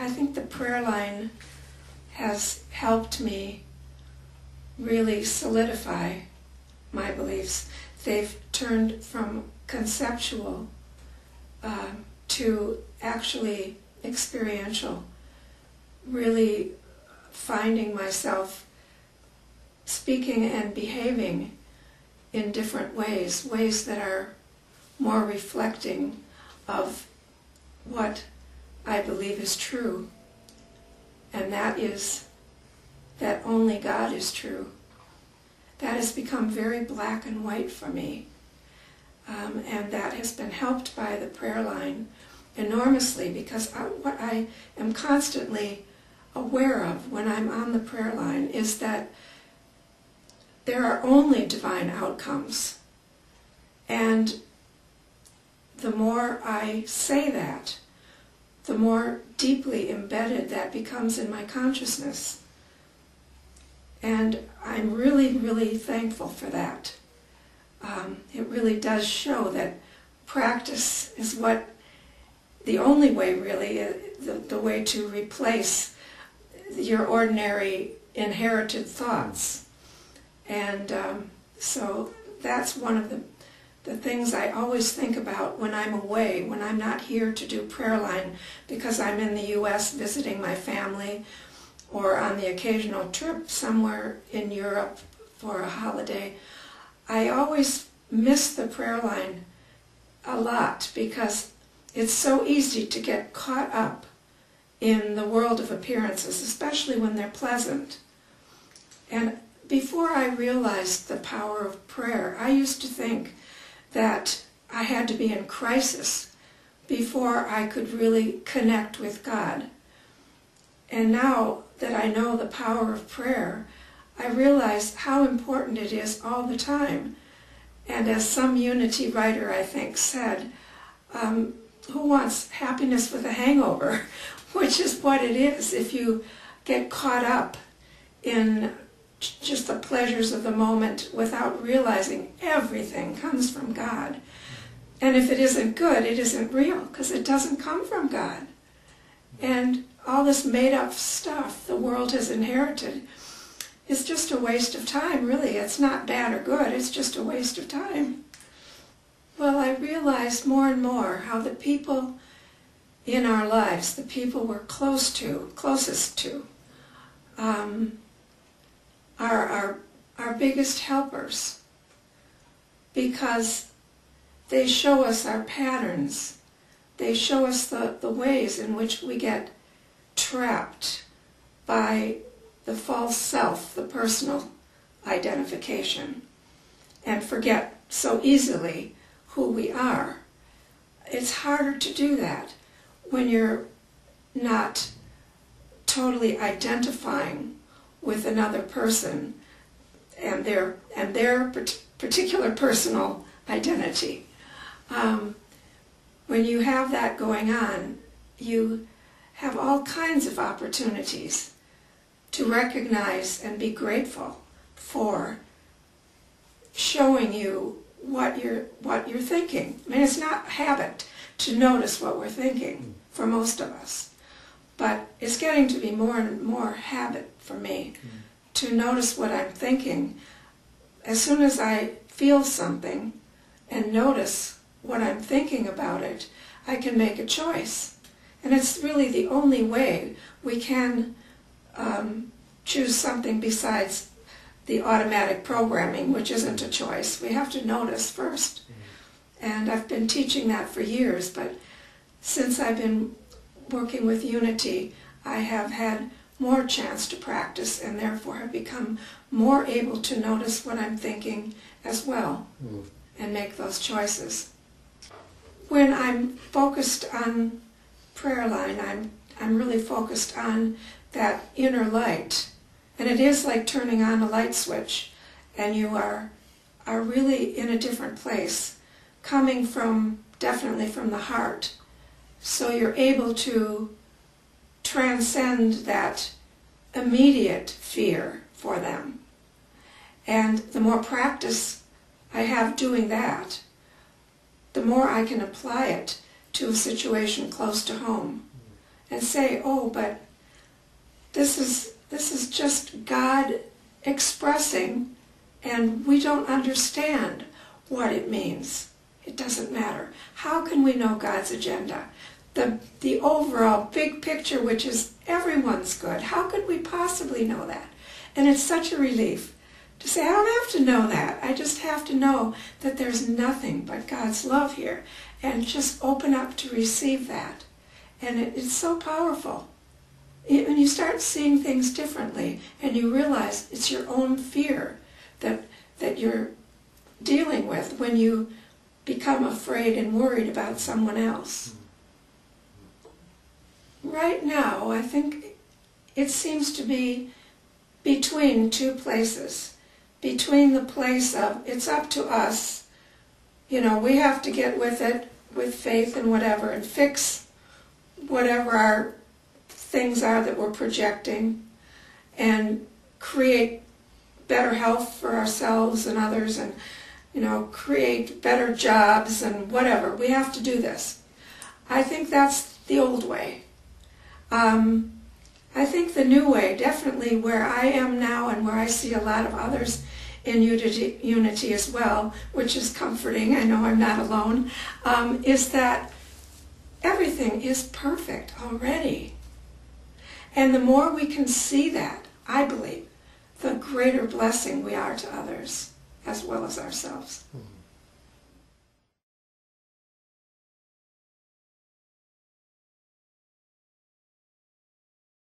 I think the prayer line has helped me really solidify my beliefs. They've turned from conceptual to actually experiential, really finding myself speaking and behaving in different ways, ways that are more reflecting of what I believe is true, and that is that only God is true. That has become very black and white for me, and that has been helped by the prayer line enormously, because what I am constantly aware of when I'm on the prayer line is that there are only divine outcomes. And the more I say that, the more deeply embedded that becomes in my consciousness. And I'm really, really thankful for that. It really does show that practice is the only way, really, the way to replace your ordinary inherited thoughts. And so that's one of the things I always think about when I'm away, when I'm not here to do prayer line because I'm in the U.S. visiting my family, or on the occasional trip somewhere in Europe for a holiday. I always miss the prayer line a lot because it's so easy to get caught up in the world of appearances, especially when they're pleasant. And before I realized the power of prayer, I used to think that I had to be in crisis before I could really connect with God. And now that I know the power of prayer, I realize how important it is all the time. And as some Unity writer, I think, said, who wants happiness with a hangover? Which is what it is if you get caught up in just the pleasures of the moment without realizing everything comes from God. And if it isn't good, it isn't real, because it doesn't come from God. And all this made-up stuff the world has inherited is just a waste of time, really. It's not bad or good, it's just a waste of time. Well, I realized more and more how the people in our lives, the people we're closest to, are our biggest helpers, because they show us our patterns. They show us the ways in which we get trapped by the false self, the personal identification, and forget so easily who we are. It's harder to do that when you're not totally identifying with another person and their particular personal identity. When you have that going on, you have all kinds of opportunities to recognize and be grateful for showing you what you're thinking. I mean, it's not habit to notice what we're thinking for most of us, but it's getting to be more and more habit for me to notice what I'm thinking. As soon as I feel something and notice what I'm thinking about it, I can make a choice. And it's really the only way we can choose something besides the automatic programming, which isn't a choice. We have to notice first. And I've been teaching that for years, but since I've been working with Unity, I have had more chance to practice and therefore have become more able to notice what I'm thinking as well and make those choices. When I'm focused on prayer line, I'm really focused on that inner light. And it is like turning on a light switch, and you are really in a different place, coming definitely from the heart. So you're able to transcend that immediate fear for them. And the more practice I have doing that, the more I can apply it to a situation close to home. and say, oh, but this is just God expressing, and we don't understand what it means. It doesn't matter. How can we know God's agenda? The overall big picture, which is everyone's good. How could we possibly know that? And it's such a relief to say, I don't have to know that. I just have to know that there's nothing but God's love here, and just open up to receive that. And it's so powerful. When you start seeing things differently, and you realize it's your own fear that you're dealing with when you become afraid and worried about someone else. Right now, I think it seems to be between two places. Between the place of, it's up to us, we have to get with it, with faith and whatever, and fix whatever our things are that we're projecting, and create better health for ourselves and others, and create better jobs and whatever. We have to do this. I think that's the old way. I think the new way, definitely where I am now and where I see a lot of others in unity as well, which is comforting, I know I'm not alone, is that everything is perfect already. And the more we can see that, I believe, the greater blessing we are to others as well as ourselves. Mm-hmm.